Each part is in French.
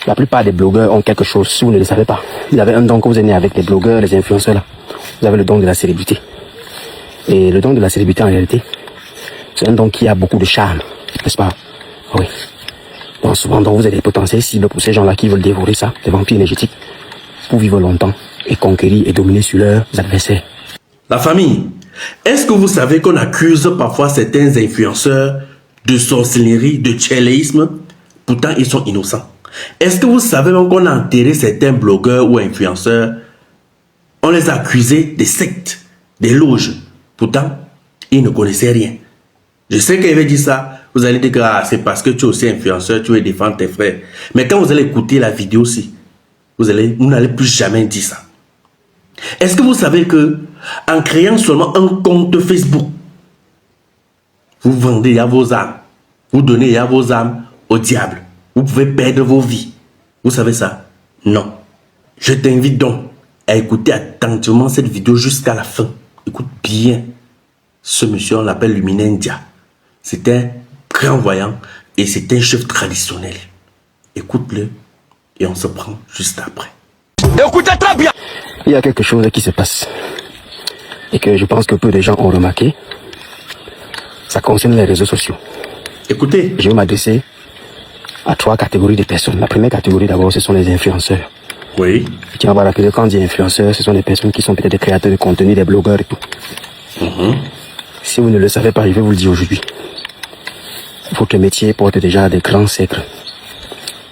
La plupart des blogueurs ont quelque chose, si vous ne le savez pas. Vous avez un don que vous êtes né avec les blogueurs, les influenceurs là. Vous avez le don de la célébrité. Et le don de la célébrité en réalité, c'est un don qui a beaucoup de charme, n'est-ce pas? Oui. Donc souvent, donc, vous êtes des potentiels cibles pour ces gens-là qui veulent dévorer ça, des vampires énergétiques, pour vivre longtemps et conquérir et dominer sur leurs adversaires. La famille, est-ce que vous savez qu'on accuse parfois certains influenceurs de sorcellerie, de tchéléisme? Pourtant, ils sont innocents. Est-ce que vous savez même qu'on a enterré certains blogueurs ou influenceurs? On les a accusés des sectes, des loges. Pourtant, ils ne connaissaient rien. Je sais qu'il avait dit ça. Vous allez dire que c'est parce que tu es aussi influenceur, tu veux défendre tes frères. Mais quand vous allez écouter la vidéo aussi, vous n'allez plus jamais dire ça. Est-ce que vous savez que en créant seulement un compte Facebook, vous vendez à vos âmes, vous donnez à vos âmes au diable. Vous pouvez perdre vos vies. Vous savez ça? Non. Je t'invite donc à écouter attentivement cette vidéo jusqu'à la fin. Écoute bien. Ce monsieur, on l'appelle Luminendia. C'est un grand voyant et c'est un chef traditionnel. Écoute-le et on se prend juste après. Écoutez très bien. Il y a quelque chose qui se passe et que je pense que peu de gens ont remarqué. Ça concerne les réseaux sociaux. Écoutez. Je vais m'adresser à 3 catégories de personnes. La première catégorie d'abord, ce sont les influenceurs. Oui. Je tiens à vous rappeler que quand on dit influenceurs, ce sont des personnes qui sont peut-être des créateurs de contenu, des blogueurs et tout. Si vous ne le savez pas, je vais vous le dire aujourd'hui. Votre métier porte déjà des grands secrets.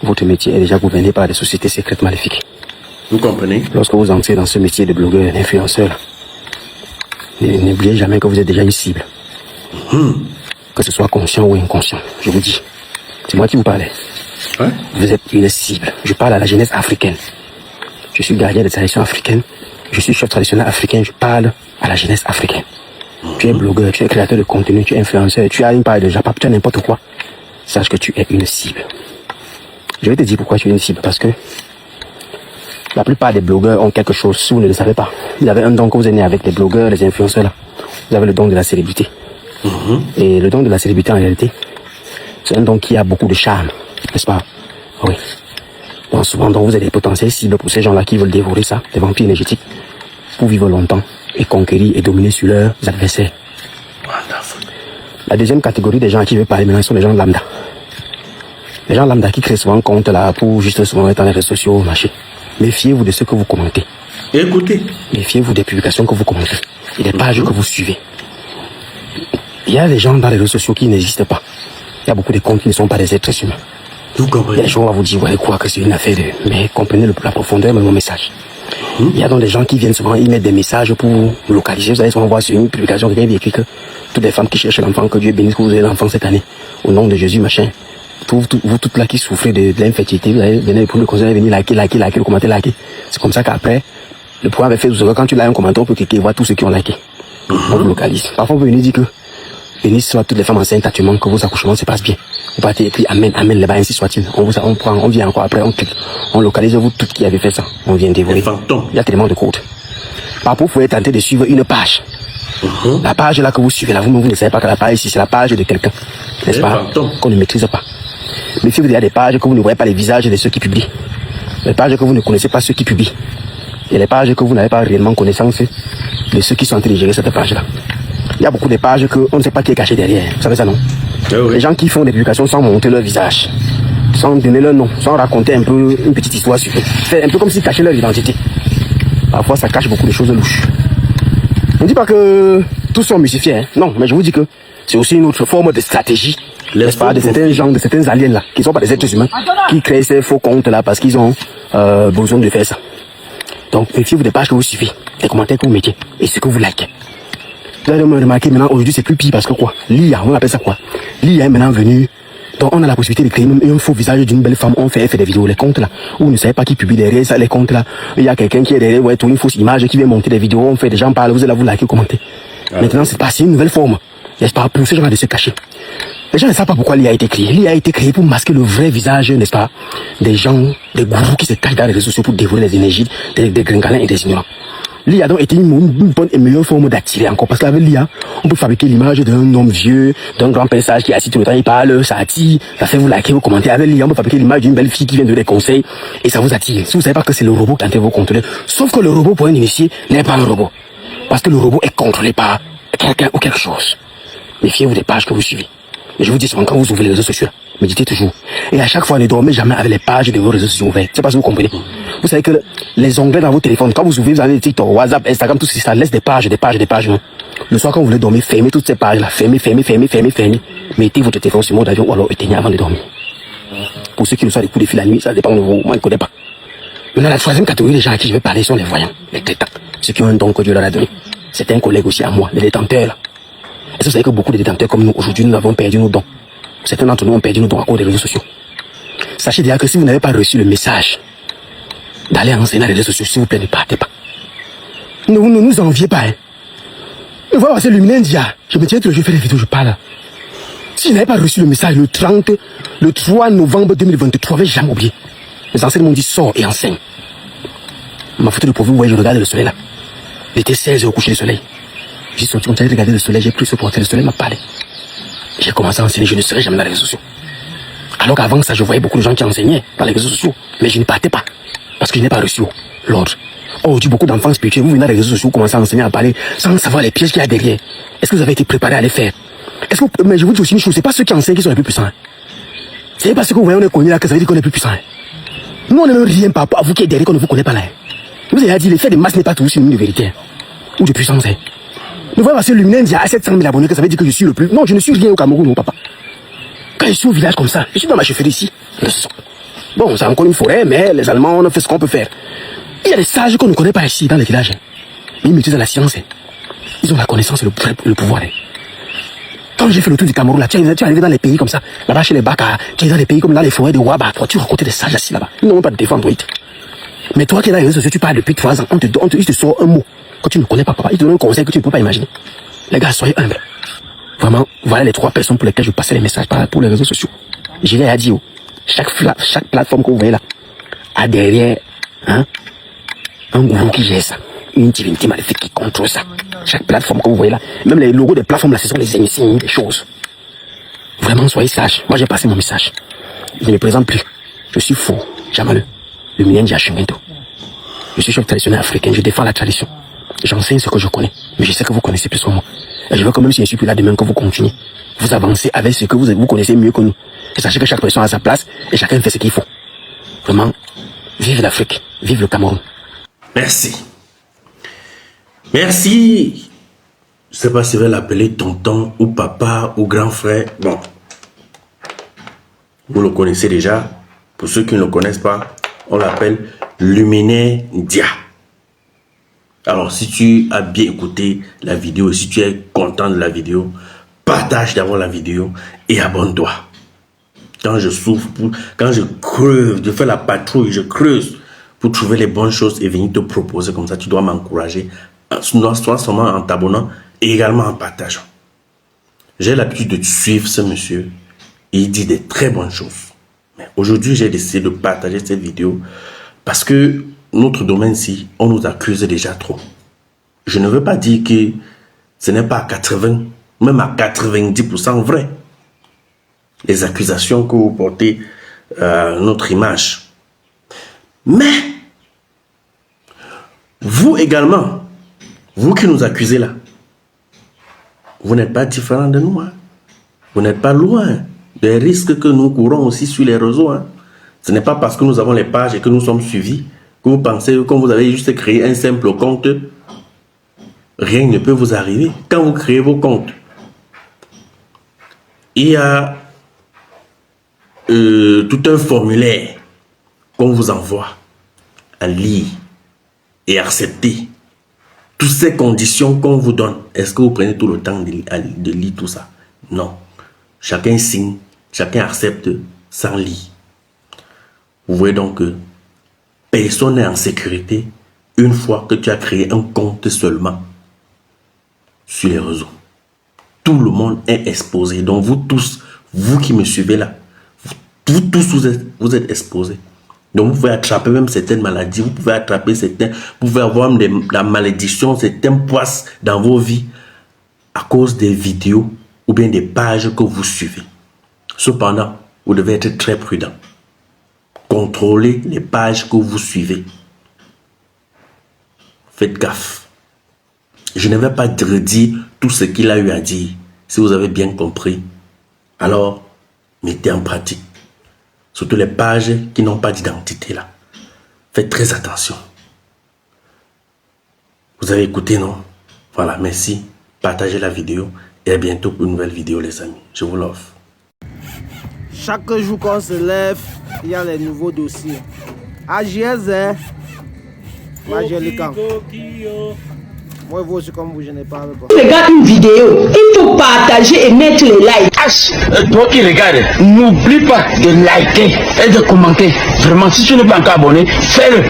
Votre métier est déjà gouverné par des sociétés secrètes maléfiques. Vous comprenez? Lorsque vous entrez dans ce métier de blogueur, d'influenceur, n'oubliez jamais que vous êtes déjà une cible. Que ce soit conscient ou inconscient, je vous dis. C'est moi qui vous parlais. Hein? Vous êtes une cible. Je parle à la jeunesse africaine. Je suis gardien des traditions africaines. Je suis chef traditionnel africain. Je parle à la jeunesse africaine. Tu es blogueur, tu es créateur de contenu, tu es influenceur, tu as une part de Japap, tu as n'importe quoi. Sache que tu es une cible. Je vais te dire pourquoi tu es une cible. Parce que la plupart des blogueurs ont quelque chose, si vous ne le savez pas. Vous avez un don que vous êtes né avec les blogueurs, les influenceurs là. Vous avez le don de la célébrité. Et le don de la célébrité en réalité, c'est un don qui a beaucoup de charme, n'est-ce pas? Oui. Donc souvent, donc, vous êtes des potentiels cibles pour ces gens-là qui veulent dévorer ça, des vampires énergétiques, pour vivre longtemps et conquérir et dominer sur leurs adversaires. Wonderful. La deuxième catégorie des gens à qui je vais parler maintenant sont les gens lambda. Les gens lambda qui créent souvent un compte là pour juste souvent être dans les réseaux sociaux, machin. Méfiez-vous de ce que vous commentez. Écoutez. Méfiez-vous des publications que vous commentez et des pages que vous suivez. Il y a des gens dans les réseaux sociaux qui n'existent pas. Il y a beaucoup de comptes qui ne sont pas des êtres humains. Vous comprenez? Il y a des gens qui vont vous dire, ouais, quoi, que c'est une affaire de... Mais comprenez la profondeur de mon message. Il y a donc des gens qui viennent souvent, ils mettent des messages pour localiser. Vous allez souvent voir sur une publication, quelqu'un qui écrit que toutes les femmes qui cherchent l'enfant, que Dieu bénisse, que vous avez l'enfant cette année. Au nom de Jésus, machin. Vous toutes là qui souffrez de l'infertilité, vous allez venir pour le conseil, venir liker, le commenter, liker. C'est comme ça qu'après, le programme est fait, quand tu l'as un commentaire, on peut cliquer, voir tous ceux qui ont liké. On vous localise. Parfois, on peut venir dire que bénis soit toutes les femmes enceintes actuellement, que vos accouchements se passent bien. Vous partez et puis amen, amen, là-bas, ainsi soit-il. On prend, on vient encore après, on clique. On localise vous toutes qui avez fait ça. On vient dévorer. Il y a tellement de codes. Parfois, vous pouvez tenter de suivre une page. La page là que vous suivez, là, vous ne savez pas que la page ici, c'est la page de quelqu'un. N'est-ce pas? Qu'on ne maîtrise pas. Mais si vous avez des pages que vous ne voyez pas les visages de ceux qui publient, les pages que vous ne connaissez pas ceux qui publient, et les pages que vous n'avez pas réellement connaissance de ceux qui sont en train de gérer cette page-là. Il y a beaucoup de pages qu'on ne sait pas qui est caché derrière. Vous savez ça, non? Les gens qui font des publications sans montrer leur visage, sans donner leur nom, sans raconter un peu une petite histoire sur eux. C'est un peu comme s'ils cachaient leur identité. Parfois, ça cache beaucoup de choses louches. Je ne dis pas que tous sont mucifiés, hein. Non, mais je vous dis que c'est aussi une autre forme de stratégie, n'est-ce pas, de certains gens, de certains aliens là, qui ne sont pas des êtres humains, qui créent ces faux comptes là parce qu'ils ont besoin de faire ça. Donc, méfiez-vous des pages que vous suivez, des commentaires que vous mettez et ce que vous likez. Vous allez me remarquer maintenant, aujourd'hui c'est plus pire parce que quoi? L'IA, on appelle ça quoi? L'IA est maintenant venue. Donc on a la possibilité de créer même un faux visage d'une belle femme. On fait des vidéos, les comptes là, où vous ne savez pas qui publie derrière ça, les comptes là. Il y a quelqu'un qui est derrière, ouais, une fausse image qui vient monter des vidéos, on fait des gens parlent, vous allez vous liker, commenter. Maintenant c'est passé une nouvelle forme. N'est-ce pas? Pour ces gens de se cacher. Les gens ne savent pas pourquoi l'IA a été créée. L'IA a été créée pour masquer le vrai visage, n'est-ce pas? Des gens, des gourous qui se cachent dans les réseaux sociaux pour dévorer les énergies des gringalins et des ignorants. L'IA donc était une bonne et meilleure forme d'attirer encore. Parce qu'avec l'IA, on peut fabriquer l'image d'un homme vieux, d'un grand personnage qui est assis tout le temps, il parle, ça attire, ça fait vous liker, vous commenter. Avec l'IA, on peut fabriquer l'image d'une belle fille qui vient de donner des conseils et ça vous attire. Si vous savez pas que c'est le robot qui est en train de vous contrôler. Sauf que le robot, pour un initié, n'est pas un robot. Parce que le robot est contrôlé par quelqu'un ou quelque chose. Méfiez-vous des pages que vous suivez. Et je vous dis souvent, quand vous ouvrez les réseaux sociaux, méditez toujours. Et à chaque fois, ne dormez jamais avec les pages de vos réseaux sociaux ouverts. C'est pas si vous comprenez. Vous savez que les onglets dans vos téléphones, quand vous ouvrez, vous avez TikTok, WhatsApp, Instagram, tout ça laisse des pages, non. Le soir, quand vous voulez dormir, fermez toutes ces pages-là. Fermez. Mettez votre téléphone sur mode avion ou alors éteignez avant de dormir. Pour ceux qui ne sont à l'écoute des fils la nuit, ça dépend de vous. Moi, je ne connais pas. Maintenant, la troisième catégorie des gens à qui je vais parler sont les voyants, les crétins. Ceux qui ont un don que Dieu leur a donné. C'est un collègue aussi à moi, les détenteurs, là. Est-ce que vous savez que beaucoup de détenteurs comme nous, aujourd'hui, nous avons perdu nos dons? Certains d'entre nous ont perdu nos dons à cause des réseaux sociaux. Sachez déjà que si vous n'avez pas reçu le message d'aller enseigner à les réseaux sociaux, s'il vous plaît, ne partez pas. Ne nous enviez pas, hein. Ne voyez pas, c'est Luminendia. Je me tiens tout le jeu, je fais des vidéos, je parle. Si je n'avais pas reçu le message le 3 novembre 2023, je n'avais jamais oublié. Les enseignants m'ont dit, sors et enseigne. Ma photo de profil, vous voyez, je regarde le soleil là. Il était 16 heures au coucher du soleil. J'ai sorti comme ça, j'ai regardé le soleil, j'ai pris ce portrait, le soleil m'a parlé. J'ai commencé à enseigner, je ne serai jamais dans les réseaux sociaux. Alors qu'avant ça, je voyais beaucoup de gens qui enseignaient dans les réseaux sociaux, mais je ne partais pas, parce que je n'ai pas reçu l'ordre. Aujourd'hui, beaucoup d'enfants spirituels, vous venez dans les réseaux sociaux, commencez à enseigner, à parler, sans savoir les pièges qu'il y a derrière. Est-ce que vous avez été préparé à les faire? Mais je vous dis aussi une chose, c'est pas ceux qui enseignent qui sont les plus puissants. C'est pas ceux que vous voyez, on est connus là, que ça veut dire qu'on est plus puissant. Nous, on ne même rien par rapport à vous qui êtes derrière, qu'on ne vous connaît pas là. Vous avez dit, l'effet de masse n'est pas toujours synonyme de vérité, ou de puissance. Ne voyez pas ce Luminendia à 700 000 abonnés que ça veut dire que je suis le plus. Non, je ne suis rien au Cameroun, non, papa. Quand je suis au village comme ça, je suis dans ma chefferie ici. Bon, c'est encore une forêt, mais les Allemands, on fait ce qu'on peut faire. Il y a des sages qu'on ne connaît pas ici, dans les villages. Mais ils maîtrisent la science. Ils ont la connaissance et le pouvoir. Quand j'ai fait le tour du Cameroun, là, tu es arrivé dans les pays comme ça, là-bas chez les Baka, tu es dans les pays comme dans les forêts de Ouaba, toi, tu rencontres des sages assis là-bas. Ils n'ont même pas de téléphone Android. Mais toi qui es dans les réseaux sociaux, tu parles depuis 3 ans, il te sort un mot que tu ne connais pas, papa. Il te donne un conseil que tu ne peux pas imaginer. Les gars, soyez humbles. Vraiment, voilà les 3 personnes pour lesquelles je passais les messages pour les réseaux sociaux. Je l'ai dit, chaque plateforme que vous voyez là, a derrière un gourou qui gère ça. Une divinité maléfique qui contrôle ça. Chaque plateforme que vous voyez là, même les logos des plateformes là, ce sont les insignes des choses. Vraiment, soyez sages. Moi, j'ai passé mon message. Je ne me présente plus. Je suis faux, Jamaleux, le Minendia Shumento. Je suis chef traditionnel africain, je défends la tradition. J'enseigne ce que je connais, mais je sais que vous connaissez plus que moi. Et je veux quand même, si je suis plus là demain, que vous continuez. Vous avancez avec ce que vous connaissez mieux que nous. Et sachez que chaque personne a sa place et chacun fait ce qu'il faut. Vraiment, vive l'Afrique, vive le Cameroun. Merci. Merci. Je ne sais pas si je vais l'appeler tonton ou papa ou grand frère. Bon. Vous le connaissez déjà. Pour ceux qui ne le connaissent pas, on l'appelle Luminendia. Alors, si tu as bien écouté la vidéo, si tu es content de la vidéo, partage d'abord la vidéo et abonne-toi. Quand je souffre, quand je creuse, je fais la patrouille, je creuse pour trouver les bonnes choses et venir te proposer comme ça, tu dois m'encourager, soit seulement en t'abonnant et également en partageant. J'ai l'habitude de suivre ce monsieur et il dit des très bonnes choses. Mais aujourd'hui, j'ai décidé de partager cette vidéo parce que notre domaine-ci, on nous accuse déjà trop. Je ne veux pas dire que ce n'est pas à 80, même à 90% vrai. Les accusations que vous portez à notre image. Mais, vous également, vous qui nous accusez là, vous n'êtes pas différent de nous. Hein? Vous n'êtes pas loin des risques que nous courons aussi sur les réseaux. Hein? Ce n'est pas parce que nous avons les pages et que nous sommes suivis que vous pensez que quand vous avez juste créé un simple compte, rien ne peut vous arriver. Quand vous créez vos comptes, il y a tout un formulaire qu'on vous envoie à lire et accepter. Toutes ces conditions qu'on vous donne, est-ce que vous prenez tout le temps de lire tout ça? Non. Chacun signe, chacun accepte sans lire. Vous voyez donc que personne n'est en sécurité une fois que tu as créé un compte seulement sur les réseaux. Tout le monde est exposé. Donc vous tous, vous qui me suivez là, vous tous vous êtes exposés. Donc vous pouvez attraper même certaines maladies, vous pouvez attraper certains, vous pouvez avoir la malédiction, certains poisses dans vos vies à cause des vidéos ou bien des pages que vous suivez. Cependant, vous devez être très prudent. Contrôlez les pages que vous suivez. Faites gaffe. Je ne vais pas redire tout ce qu'il a eu à dire. Si vous avez bien compris, alors mettez en pratique. Surtout les pages qui n'ont pas d'identité là. Faites très attention. Vous avez écouté, non? Voilà, merci. Partagez la vidéo et à bientôt pour une nouvelle vidéo, les amis. Je vous l'offre. Chaque jour qu'on se lève, il y a les nouveaux dossiers. AGS, Majelican. Moi, vous aussi, comme vous, je n'ai pas avec vous. Regarde une vidéo, il faut partager et mettre les likes. Toi qui regardes, n'oublie pas de liker et de commenter. Vraiment, si tu n'es pas encore abonné, fais-le.